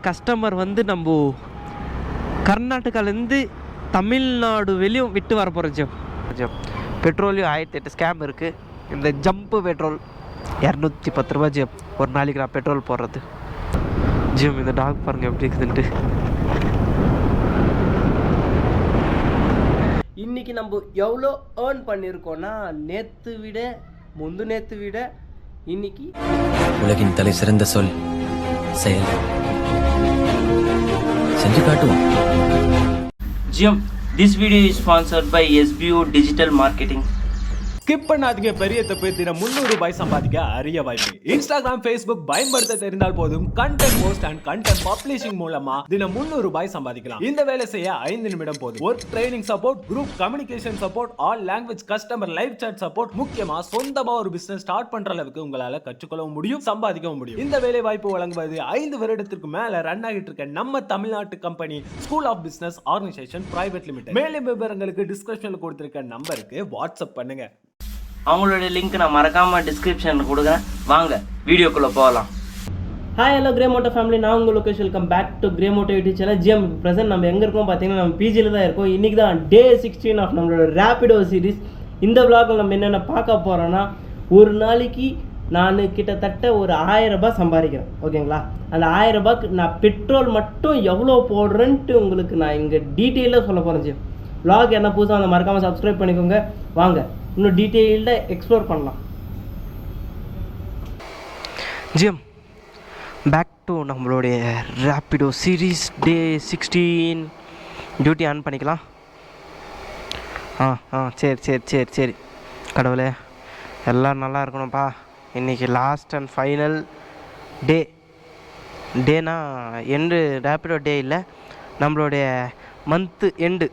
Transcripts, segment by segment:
Customer வந்து நம்ம கர்நாடகாலேருந்து தமிழ்நாடு வெளியும் விட்டு வர போகிறோம் ஜிம். பெட்ரோலையும் 1008 ஸ்கேம் இருக்குது. இந்த ஜம்ப்பு பெட்ரோல் 210 ரூபா ஜிம். ஒரு நாளைக்கு நான் பெட்ரோல் போடுறது ஜிம். இந்த டாக் பாருங்கள் எப்படி இருக்குதுன்ட்டு. இன்றைக்கி நம்ம எவ்வளோ ஏர்ன் பண்ணியிருக்கோன்னா நேற்று விட நேற்று விட இன்னைக்கு உலகின் தலை சிறந்த சொல் செயல். செஞ்சு காட்டுவோம். Jim, this video is sponsored by SBO digital marketing. Skip பண்ணாதீங்க. பெரிய தப்பு. தினம் 300 ரூபாய் சம்பாதிக்க அரிய வாய்ப்பு. இன்ஸ்டாகிராம், ஃபேஸ்புக் பயன்படுத்த தெரிந்தால் போதும். Content post and content publishing மூலமா தினம் 300 ரூபாய் சம்பாதிக்கலாம். இந்த வேலை செய்ய 5 நிமிடம் போதும். Work training support, group communication support, all language customer live chat support. முக்கியமா சொந்தமா ஒரு பிசினஸ் ஸ்டார்ட் பண்ற அளவுக்கு உங்களால கற்றுக்கொள்ளவும் முடியும், சம்பாதிக்கவும் முடியும். இந்த வேலை வாய்ப்பு வழங்குவது 5 வருடத்திற்கு மேல ரன் ஆகிட்டு இருக்க நம்ம தமிழ்நாட்டு company school of business organisation private limited. மேலும் விவரங்களுக்கு டிஸ்கிரிப்ஷன்ல கொடுத்திருக்க நம்பருக்கு வாட்ஸ்அப் பண்ணுங்க. அவங்களோட லிங்க் நான் மறக்காமல் டிஸ்கிரிப்ஷனில் கொடுக்குறேன். வாங்க வீடியோக்குள்ளே போகலாம். Hi, hello Grey Moto family. நான் உங்கள் location. Welcome back to Grey Moto YouTube channel. GM present நம்ம எங்கே இருக்கோம் பார்த்தீங்கன்னா நம்ம பிஜியில் தான் இருக்கோம். இன்றைக்கி தான் டே 16 ஆஃப் நம்மளோட ரேபிடோ சீரிஸ். இந்த விளாகில் நம்ம என்னென்ன பார்க்க போகிறோன்னா, ஒரு நாளைக்கு நான் கிட்டத்தட்ட ஒரு 1000 ரூபாய் சம்பாதிக்கிறேன். ஓகேங்களா? அந்த 1000 ரூபாய்க்கு நான் பெட்ரோல் மட்டும் எவ்வளோ போடுறேன்ட்டு உங்களுக்கு நான் இங்கே டீட்டெயிலாக சொல்ல போகிறேன். ஜிஎம் விளாக் என்ன புதுசாக அந்த மறக்காமல் சப்ஸ்கிரைப் பண்ணிக்கோங்க. வாங்க இன்னும் டீட்டெயில்டாக எக்ஸ்ப்ளோர் பண்ணலாம். ஜிஎம், பேக் டு நம்மளுடைய Rapido series day 16. Duty on பண்ணிக்கலாம். சரி கடவுளே, எல்லாம் நல்லா இருக்கணும்ப்பா. இன்றைக்கி லாஸ்ட் அண்ட் ஃபைனல் டேனா எண்டு ரேபிடோ டே இல்லை, நம்மளுடைய மந்த்து எண்டு.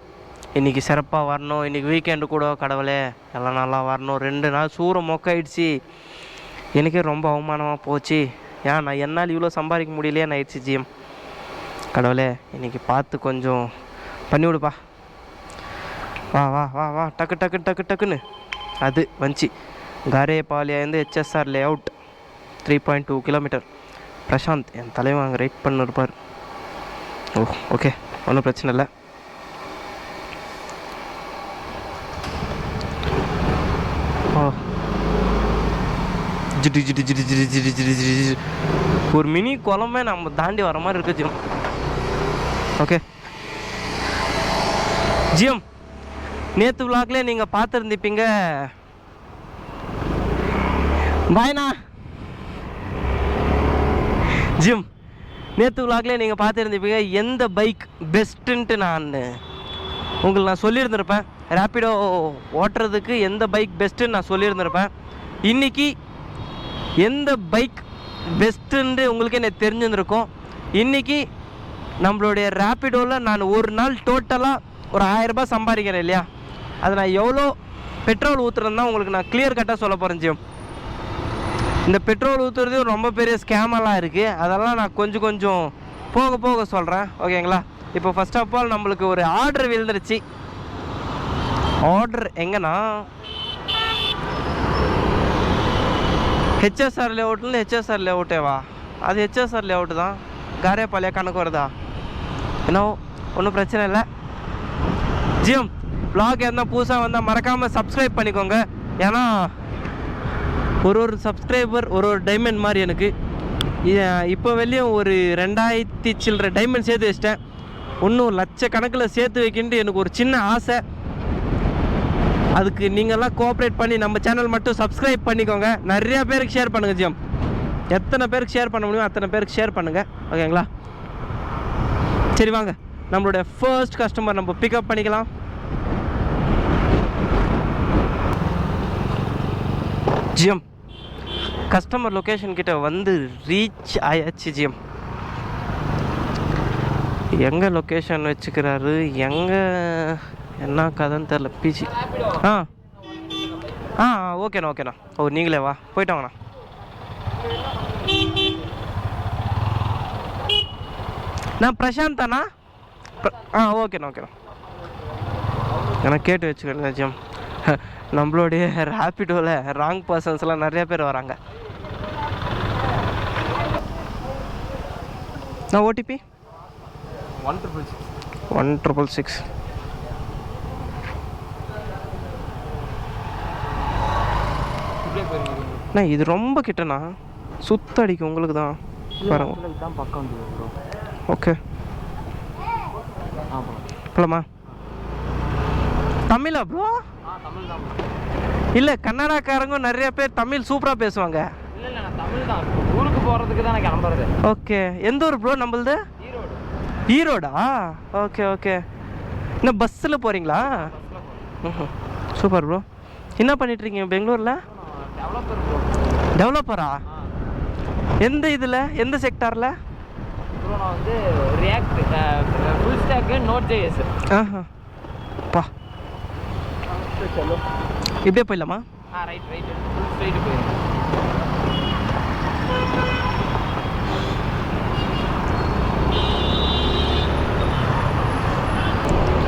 இன்றைக்கி சிறப்பாக வரணும். இன்றைக்கி வீக்கெண்டு கூட கடவுளே எல்லாம் நல்லா வரணும். 2 நாள் சூற மொக்காயிடுச்சு. எனக்கே ரொம்ப அவமானமாக போச்சு. ஏன் நான் என்னால் இவ்வளோ சம்பாதிக்க முடியலையேன்னு ஆயிடுச்சு. ஜிஎம் கடவுளே, இன்றைக்கி பார்த்து கொஞ்சம் பண்ணி விடுப்பா. வா வா வா வா டக்குன்னு அது வந்துச்சு. காரேபாலியாந்து HSR லேஅவுட் 3.2 கிலோமீட்டர். பிரசாந்த் என் தலைவன் அங்கே ரைட் பண்ணிருப்பார். ஓகே, ஒன்றும் பிரச்சனை இல்லை. ஒரு மினி குழம்பே நம்ம தாண்டி வர மாதிரி இருக்கு ஜிஎம். ஓகே ஜிஎம், நேற்று விளாக்ல நீங்கள் பார்த்துருந்துப்பீங்க. பாய்ண்ணா. ஜிஎம், நேற்று விளாக்ல நீங்கள் பார்த்துருந்துப்பீங்க எந்த பைக் பெஸ்ட்டுன்ட்டு நான் சொல்லியிருந்திருப்பேன். ரேபிடோ ஓட்டுறதுக்கு எந்த பைக் பெஸ்ட்டுன்னு நான் சொல்லியிருந்திருப்பேன். இன்றைக்கி எந்த பைக் பெஸ்ட்டுன்னு உங்களுக்கே எனக்கு தெரிஞ்சுருக்கும். இன்றைக்கி நம்மளுடைய ரேபிடோவில் நான் ஒரு நாள் டோட்டலாக ஒரு 1000 ரூபாய் சம்பாதிக்கிறேன் இல்லையா, அதை நான் எவ்வளோ பெட்ரோல் ஊற்றுறேன்னா உங்களுக்கு நான் கிளியர் கட்டாக சொல்ல போகிறேன். ஜிஎம், இந்த பெட்ரோல் ஊற்றுறது ரொம்ப பெரிய ஸ்கேமெல்லாம் இருக்குது. அதெல்லாம் நான் கொஞ்சம் போக சொல்கிறேன். ஓகேங்களா? இப்போ ஃபர்ஸ்ட் ஆஃப் ஆல் நம்மளுக்கு ஒரு ஆர்டர் விழுந்துருச்சு. ஆர்டர் எங்கன்னா HSR லேஅவுட்லேருந்து HSR லேஅவுட்டேவா? அது HSR லேஅவுட்டு தான். காரேபாலியா கணக்கு வருதா? ஏன்னா ஒன்றும் பிரச்சனை இல்லை. ஜிஎம், வ்ளாக் எதனா புதுசாக வந்தால் மறக்காமல் சப்ஸ்கிரைப் பண்ணிக்கோங்க. ஏன்னா ஒரு சப்ஸ்கிரைபர் ஒரு டைமண்ட் மாதிரி எனக்கு. இப்போ வெளியும் ஒரு 2000 சில்லற டைமண்ட் சேர்த்து வச்சிட்டேன். இன்னும் லட்சக்கணக்கில் சேர்த்து வைக்கின்ட்டு எனக்கு ஒரு சின்ன ஆசை. அதுக்கு நீங்கள்லாம் கோஆப்ரேட் பண்ணி நம்ம சேனல் மட்டும் சப்ஸ்கிரைப் பண்ணிக்கோங்க. நிறையா பேருக்கு ஷேர் பண்ணுங்கள். ஜிஎம், எத்தனை பேருக்கு ஷேர் பண்ண முடியும் அத்தனை பேருக்கு ஷேர் பண்ணுங்கள். ஓகேங்களா? சரி வாங்க, நம்மளுடைய ஃபர்ஸ்ட் கஸ்டமர் நம்ம பிக்கப் பண்ணிக்கலாம். ஜிஎம், கஸ்டமர் லொக்கேஷன் கிட்ட வந்து ரீச் ஆயாச்சு. ஜிஎம், எங்கே லொக்கேஷன் வச்சுக்கிறாரு, எங்கே என்ன கதைன்னு தெரில. பிஜி ஓகேண்ணா. நீங்களே வா, போயிட்டு வாங்கண்ணா. நான் பிரசாந்த் தானா? ஓகேண்ணா. எனக்கு கேட்டு வச்சுக்கிறேன். ஜிஎம், நம்மளுடைய ரேபிடோவில் ராங் பர்சன்ஸ்லாம் நிறைய பேர் வராங்க. நான் ஓடிபி 166. 1666. இப்படியே போயிருங்க. அண்ணா இது ரொம்ப கிட்டண்ணா, சுத்த அடிக்கும் உங்களுக்கு தான் பாருங்க. இதுதான் பக்கம் வந்து ப்ரோ. ஓகே ஆ ப்ரோ. போலாமா? தமிழா ப்ரோ? தமிழ் தான் ப்ரோ. இல்லை கன்னடாக்காரங்க நிறைய பேர் தமிழ் சூப்பராக பேசுவாங்க. இல்லை நான் தமிழ் தான். ஊருக்கு போகிறதுக்கு தான் நான் கிளம்புறது. ஓகே, எந்த ஊர் ப்ரோ நம்மளது? ஈரோடு. ஈரோடா? Okay okay. என்ன பஸ்ஸில் போகிறீங்களா? ம், சூப்பர் ப்ரோ. என்ன பண்ணிட்டுருக்கீங்க பெங்களூரில்? Developer bro. டெவலப்பரா? எந்த இதில், எந்த செக்டாரில்? ப்ரோ நான் வந்து ரியாக்ட் ஃபுல் ஸ்டாக்கு Node.js. ஆஹா பா, இப்படியே போயிடலாமா? ரைட் ஃபுல் ஸ்ட்ரைட்டு போயிருங்க.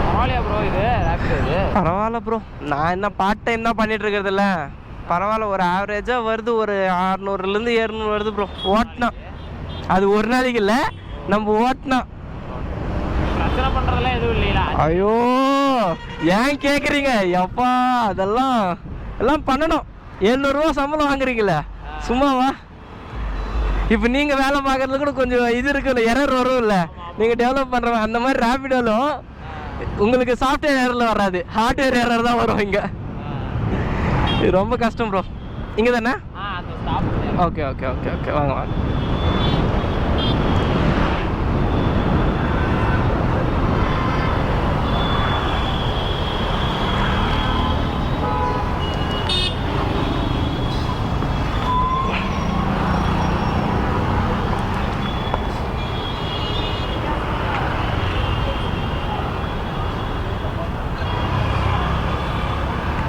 பரவாயில்லையா ப்ரோ இது ரேப்பிடோ இது? பரவாயில்ல ப்ரோ, நான் என்ன பார்ட் டைம் தான் பண்ணிட்டு இருக்கிறதில்ல. பரவாயில்ல, ஒரு ஆவரேஜாக வருது, ஒரு 600லேருந்து 700 வருது ப்ரோ. ஓட்டினா அது ஒரு நாளைக்கு இல்லை, நம்ம ஓட்டினா. பிரச்சனை பண்ணுறதெல்லாம் எதுவும் இல்லையா? ஐயோ ஏன் கேட்குறீங்க? எப்பா அதெல்லாம் எல்லாம் பண்ணணும். 700 ரூபா சம்பளம் வாங்குறீங்களே, சும்மாவா? இப்போ நீங்கள் வேலை பார்க்குறதுல கூட கொஞ்சம் இது இருக்குல்ல, எரர் வரும் இல்லை? நீங்கள் டெவலப் பண்ணுறவங்க அந்த மாதிரி ரேப்பிடோலும் உங்களுக்கு சாஃப்ட்வேர் எரரில் வராது, ஹார்ட்வேர் எரர் தான் வரும் இங்கே. இது ரொம்ப கஷ்டம் ப்ரோ. இங்கே தானே? அந்த stop. Okay okay okay okay, வாங்க வாங்க.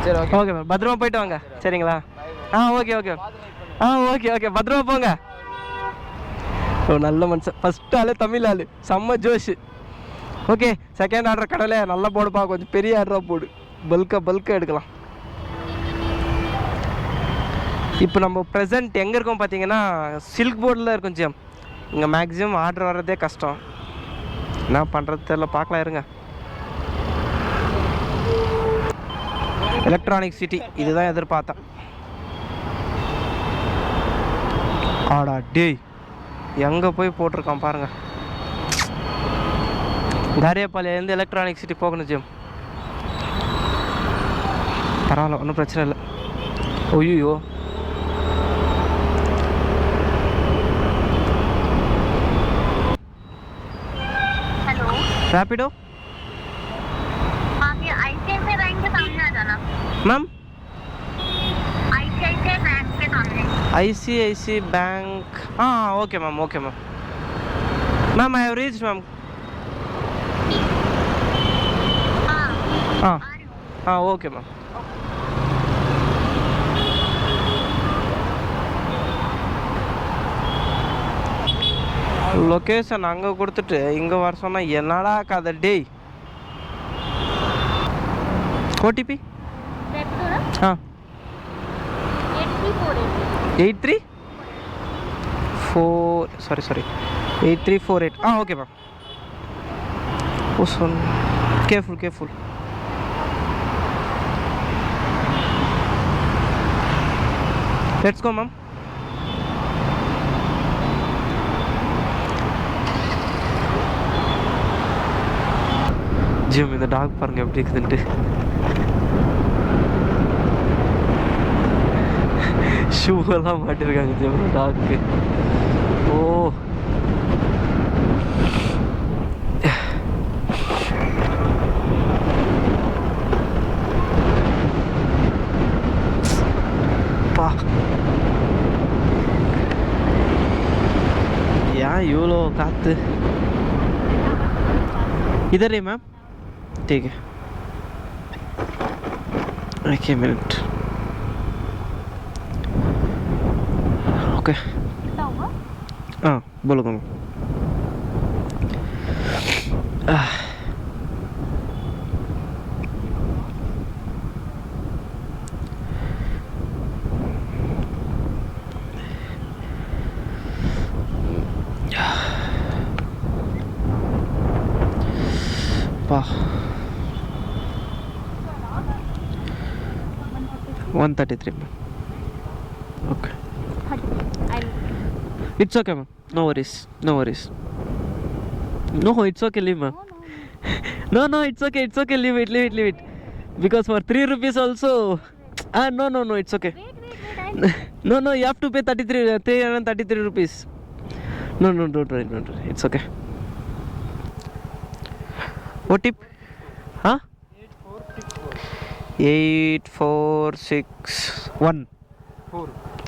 சரி ஓகே. ஓகே மேம், பத்திரமா போயிட்டு வாங்க. சரிங்களா? Okay okay. ஓகே ஓகே, பத்திரமா போங்க. ஓ நல்ல மனுஷன், ஃபஸ்ட் ஆளு தமிழ் ஆளு, செம்ம ஜோஷு. ஓகே, செகண்ட் ஆர்டர் கடையில் நல்லா போடுப்பா, கொஞ்சம் பெரிய ஆர்டராக போடு, பல்காக எடுக்கலாம். இப்போ நம்ம ப்ரெசென்ட் எங்கே இருக்கோம் பார்த்தீங்கன்னா, சில்க் போர்டில் இருக்கும் ஜிஎம். இங்கே மேக்ஸிமம் ஆர்டர் வர்றதே கஷ்டம், என்ன பண்ணுறது தெரியல, பார்க்கலாம் இருங்க. எலக்ட்ரானிக் சிட்டி இதுதான் எதிர்பார்த்தேன். ஆடா டேய், எங்கே போய் போட்டிருக்கான் பாருங்க. தாரியப்பாளையிலேருந்து எலக்ட்ரானிக் சிட்டி போகணும் ஜிம். பரவாயில்ல, ஒன்றும் பிரச்சனை இல்லை. ஐயோ हेलो रैपिडो आप ये आईसीआईसीआई बैंक के सामने आ जाना। मैम? आईसीआईसीआई बैंक के सामने। ICICI बैंक, हाँ okay ma'am, okay ma'am. Ma'am I have reached ma'am. हाँ हाँ आ रही हूँ। हाँ ஓகே மேம். லொக்கேஷன் அங்கே கொடுத்துட்டு இங்கே வர சொன்னால் என்னடா கதை டேய். ஓடிபி रैपिडो ना ஆ 8348। 8348 சாரி 8348. Okay ma'am. ஓ சொல், கேர்ஃபுல். Let's go ma'am. ஜிம், இந்த டாக் பாருங்க எப்படி இருக்குதுன்ட்டு. ஷூவெல்லாம் மாட்டிருக்காங்க ஜிம் டாக்கு. ஓ பா, ஏன் இவ்வளோ காத்து? इधर है मैम, ठीक है, एक ही मिनट. ओके हाँ बोलो मैम. பா 133 ma'am. Okay. It's okay ma'am. No worries. No, it's okay, leave ma'am. No, it's okay. Leave it. Because for 3 rupees also. No, it's okay. Wait. No, you have to pay 333 rupees. No, don't worry. It's okay. What tip? Huh? 8461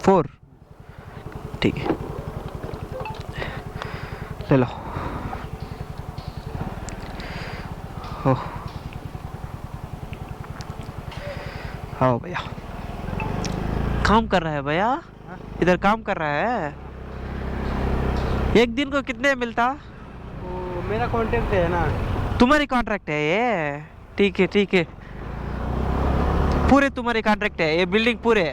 4 ठीक है ले लो ओह आओ भैया काम कर रहा है भैया इधर काम कर रहा है एक दिन को कितने मिलता मेरा कॉन्टेक्ट है ना तुम्हारी कॉन्ट्रैक्ट है ये ठीक है पूरे तुम्हारे कॉन्ट्रैक्ट है ये बिल्डिंग पूरे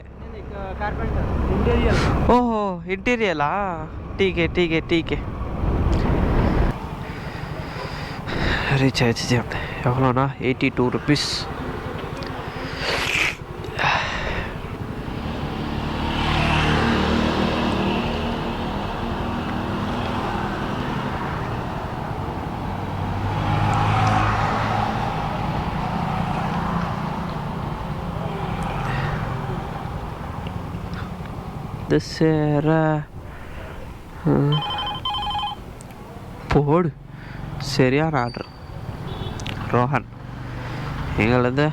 कारपेंटर इंटीरियर ओहो इंटीरियर ठीक है ரீசார்ஜ் எவ்வளோண்ணா 82 rupees போடு சரியான ஆர்டர் ரோஹன் எங்கேருந்து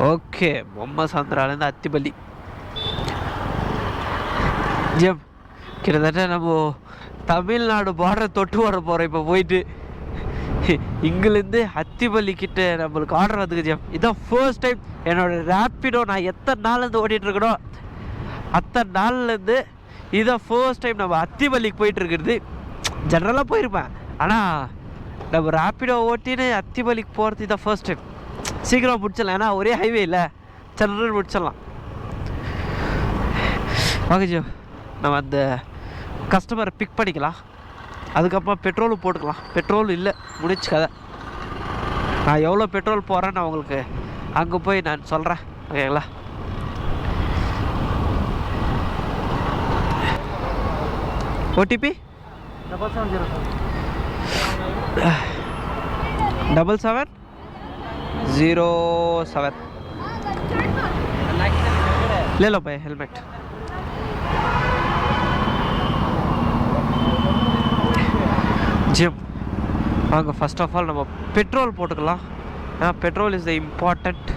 ஓகே பொம்மை சந்திராலேருந்து அத்திப்பள்ளி ஜெம் கிட்டத்தட்ட நம்ம தமிழ்நாடு பார்டர் தொட்டு வர போகிறோம் இப்போ போயிட்டு இங்கிலேருந்து அத்திப்பள்ளி கிட்ட நம்மளுக்கு ஆர்டர் வந்துக்கு ஜெம் இதான் ஃபர்ஸ்ட் டைம் என்னோட ரேப்பிடோ நான் எத்தனை நாள்லேருந்து ஓடிட்டுருக்கணும் அத்தனை நாள்லேருந்து இதான் ஃபர்ஸ்ட் டைம் நம்ம அத்திப்பள்ளிக்கு போயிட்டுருக்கிறது ஜென்ரலாக போயிருப்பேன் ஆனால் நம்ம ரேப்பிடோ ஓட்டின்னு அத்திப்பள்ளிக்கு போகிறது இதான் ஃபர்ஸ்ட் டைம் சீக்கிரம் முடிச்சிடலாம் ஏன்னா ஒரே ஹைவே இல்லை சல்லுன்னு முடிச்சிடலாம் ஓகே ஜோ நம்ம அந்த கஸ்டமரை பிக் பண்ணிக்கலாம் அதுக்கப்புறம் பெட்ரோலும் போட்டுக்கலாம் பெட்ரோல் இல்லை முடிச்சு கதை நான் எவ்வளோ பெட்ரோல் போகிறேன்னு நான் உங்களுக்கு அங்கே போய் நான் சொல்கிறேன் ஓகேங்களா ஓடிபி 7707 ले लो भाई हेलमेट ஜிம் வாங்க ஃபர்ஸ்ட் ஆஃப் ஆல் நம்ம பெட்ரோல் போட்டுக்கலாம் ஏன்னா பெட்ரோல் இஸ் த இம்பார்ட்டண்ட்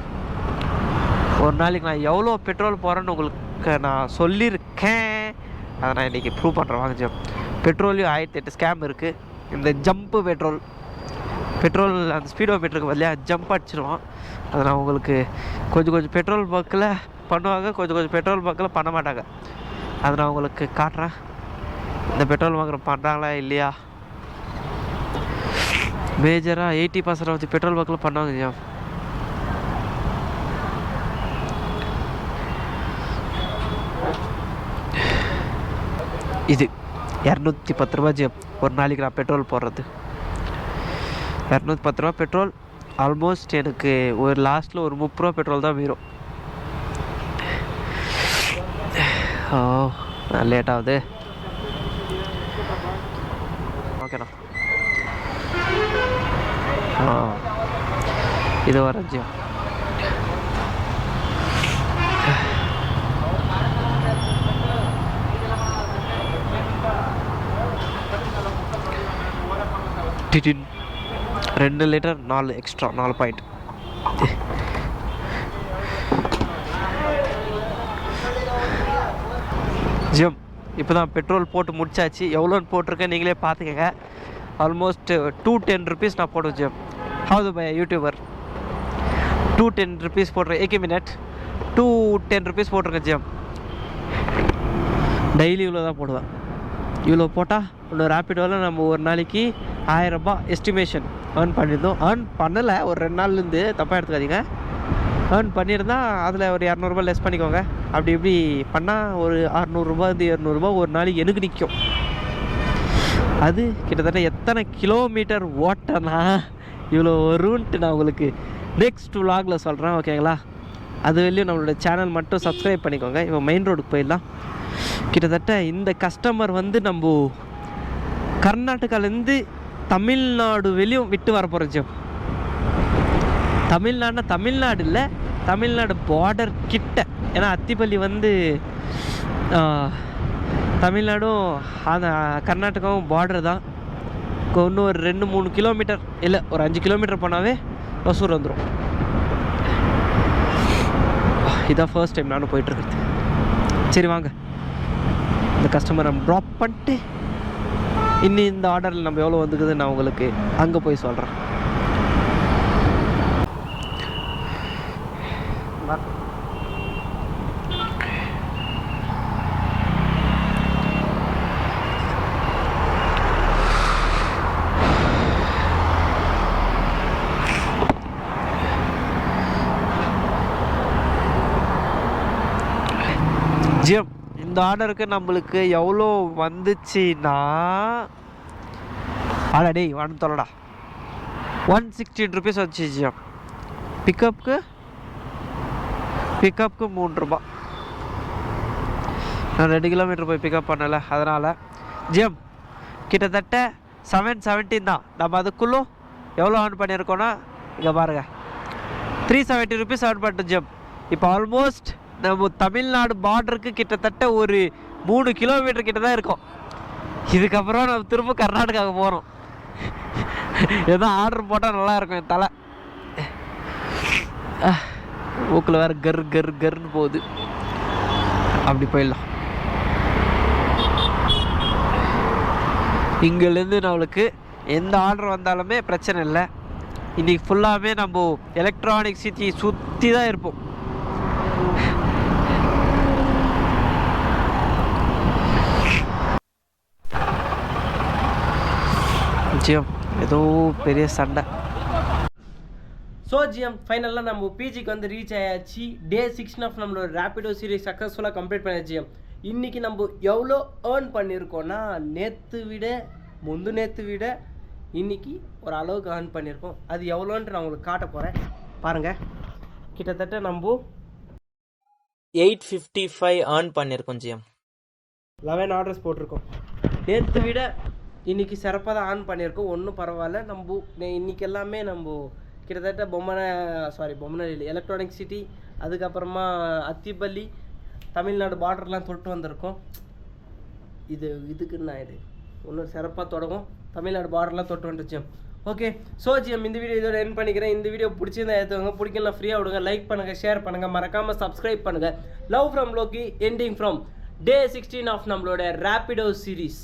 ஒரு நாளைக்கு நான் எவ்வளோ பெட்ரோல் போகிறேன்னு உங்களுக்கு நான் சொல்லியிருக்கேன் அதை நான் இன்றைக்கி ப்ரூவ் பண்ணுறேன் வாங்க ஜிம் பெட்ரோல்லையும் 1008 ஸ்கேம் இருக்குது இந்த ஜம்ப்பு பெட்ரோல் அந்த ஸ்பீடோ மீட்டருக்கு பதிலாக ஜம்ப் அடிச்சிடுவான் அதை நான் உங்களுக்கு கொஞ்சம் பெட்ரோல் பங்கில் பண்ணுவாங்க கொஞ்சம் பெட்ரோல் பங்கில் பண்ண மாட்டாங்க அதை நான் உங்களுக்கு காட்டுறேன் இந்த பெட்ரோல் பங்க் பண்ணுறாங்களா இல்லையா மேஜராக 80% வச்சு பெட்ரோல் பங்கில் பண்ணுவாங்க ஜாம் இது 210 ரூபா ஜிஎம் ஒரு நாளைக்கு நான் பெட்ரோல் போடுறது 210 ரூபா பெட்ரோல் ஆல்மோஸ்ட் எனக்கு ஒரு லாஸ்ட்டில் ஒரு 30 ரூபா பெட்ரோல் தான் மீறும் ஓ லேட் ஆகுது ஓகேண்ணா இது வர ஜிஎம் டிடின் 2 லிட்டர் 4 எக்ஸ்ட்ரா 4 பாயிண்ட் ஜிம் இப்போ தான் பெட்ரோல் போட்டு முடிச்சாச்சு எவ்வளோன்னு போட்டிருக்கேன் நீங்களே பார்த்துக்கங்க ஆல்மோஸ்ட் 210 rupees நான் போடுவேன் ஜிம் ஹவுது பை யூடியூபர் 210 rupees போடுறேன் ஏகே மினிட் 210 rupees போட்டிருக்கேன் ஜிம் டெய்லி இவ்வளோ தான் போடுவேன் இவ்வளோ போட்டால் இன்னும் ரேப்பிடோவில் நம்ம ஒரு நாளைக்கு 1000 ரூபாய் எஸ்டிமேஷன் ஏர்ன் பண்ணியிருந்தோம் ஏர்ன் பண்ணலை ஒரு 2 நாள்லேருந்து தப்பாக எடுத்துக்காதீங்க ஏர்ன் பண்ணியிருந்தா அதில் ஒரு 200 ரூபாய் லெஸ் பண்ணிக்கோங்க அப்படி இப்படி பண்ணால் ஒரு 600 ரூபா 700 ரூபா ஒரு நாளைக்கு எனக்கு நிற்கும் அது கிட்டத்தட்ட எத்தனை கிலோமீட்டர் ஓட்டனா இவ்வளோ வரும்ன்ட்டு நான் உங்களுக்கு நெக்ஸ்ட் vlogல சொல்கிறேன், ஓகேங்களா? அது வெளியும் நம்மளோட சேனல் மட்டும் சப்ஸ்கிரைப் பண்ணிக்கோங்க. இப்போ மெயின் ரோடுக்கு போயிடலாம். கிட்டத்தட்ட இந்த கஸ்டமர் வந்து நம்ம கர்நாடகாலேருந்து தமிழ்நாடு வெளியும் விட்டு வர போகிறோம் ஜிம். தமிழ்நாடு இல்லை, தமிழ்நாடு பார்டர் கிட்ட. ஏன்னா அத்திப்பள்ளி வந்து தமிழ்நாடும் அந்த கர்நாடகாவும் பார்டர் தான். இன்னும் ஒரு 2-3 கிலோமீட்டர் இல்லை, ஒரு 5 கிலோமீட்டர் போனாவே ஒசூர் வந்துடும். இதான் ஃபர்ஸ்ட் டைம் நானும் போயிட்டுருக்குறது. சரி வாங்க, இந்த கஸ்டமரை ட்ராப் பண்ணிட்டு இன்னும் இந்த ஆர்டரில் நம்ம எவ்வளோ வந்துக்குது நான் உங்களுக்கு அங்கே போய் சொல்கிறேன். ஜிஎம், இந்த ஆர்டருக்கு நம்மளுக்கு எவ்வளோ வந்துச்சுன்னா ஆடாடே வந்து தொலைடா 116 ருபீஸ் வந்துச்சு ஜிஎம். பிக்கப்புக்கு 3 ரூபா. நான் 2 கிலோமீட்டர் போய் பிக்கப் பண்ணலை, அதனால் ஜிஎம் கிட்டத்தட்ட 717 தான். நம்ம அதுக்குள்ளே எவ்வளோ ஏர்ன் பண்ணியிருக்கோன்னா இங்கே பாருங்கள், 370 ருபீஸ் ஏர்ன் பண்ணிட்டோம் ஜிஎம். இப்போ ஆல்மோஸ்ட் நம்ம தமிழ்நாடு பார்டருக்கு கிட்டத்தட்ட ஒரு 3 கிலோமீட்டர் கிட்ட தான் இருக்கும். இதுக்கப்புறம் நம்ம திரும்ப கர்நாடகாவுக்கு போகிறோம். ஏதோ ஆர்டர் போட்டால் நல்லாயிருக்கும். என் தலை மூக்கில் வேறு கர்ன்னு போகுது. அப்படி போயிடலாம். இங்கேருந்து நம்மளுக்கு எந்த ஆர்டர் வந்தாலுமே பிரச்சனை இல்லை. இன்றைக்கி ஃபுல்லாகவே நம்ம எலக்ட்ரானிக் சிட்டி சுற்றி தான் இருப்போம். ஜிஎம் ஏதோ பெரிய சண்டை. ஸோ ஜிஎம் ஃபைனலாக நம்ம பிஜிக்கு வந்து ரீச் ஆயாச்சு. டே 16 ஆஃப் நம்மளோட ரேப்பிடோ சீரிஸ் சக்ஸஸ்ஃபுல்லாக கம்ப்ளீட் பண்ணியாச்சு ஜிஎம். இன்றைக்கி நம்ம எவ்வளோ ஏர்ன் பண்ணியிருக்கோன்னா நேற்று விட இன்றைக்கி ஒரு அளவுக்கு ஏர்ன் பண்ணியிருக்கோம். அது எவ்வளோன்ட்டு நான் உங்களுக்கு காட்ட போகிறேன் பாருங்கள். கிட்டத்தட்ட நம்ம 855 ஏர்ன் பண்ணியிருக்கோம் ஜிஎம். 11 ஆர்டர்ஸ் போட்டிருக்கோம். நேற்று விட இன்றைக்கி சிறப்பாக தான் ஆன் பண்ணியிருக்கோம். ஒன்றும் பரவாயில்ல. நம்ம இன்றைக்கி எல்லாமே நம்ம கிட்டத்தட்ட பொம்மனை இல்லை, எலக்ட்ரானிக் சிட்டி, அதுக்கப்புறமா அத்திப்பள்ளி, தமிழ்நாடு பார்டர்லாம் தொட்டு வந்திருக்கோம். இதுக்கு நான் இன்னும் சிறப்பாக தொடங்கும். தமிழ்நாடு பார்டர்லாம் தொட்டு வந்துருச்சு. ஓகே, ஸோ ஜிஎம் இந்த வீடியோ இதோட எண்ட் பண்ணிக்கிறேன். இந்த வீடியோ பிடிச்சிருந்தா ஏற்றுவாங்க, பிடிக்கலாம் ஃப்ரீயாக விடுங்க. லைக் பண்ணுங்கள், ஷேர் பண்ணுங்கள், மறக்காமல் சப்ஸ்கிரைப் பண்ணுங்கள். Love from Loki, ending from day 16 ஆஃப் நம்மளோட ரேப்பிடோ சீரீஸ்.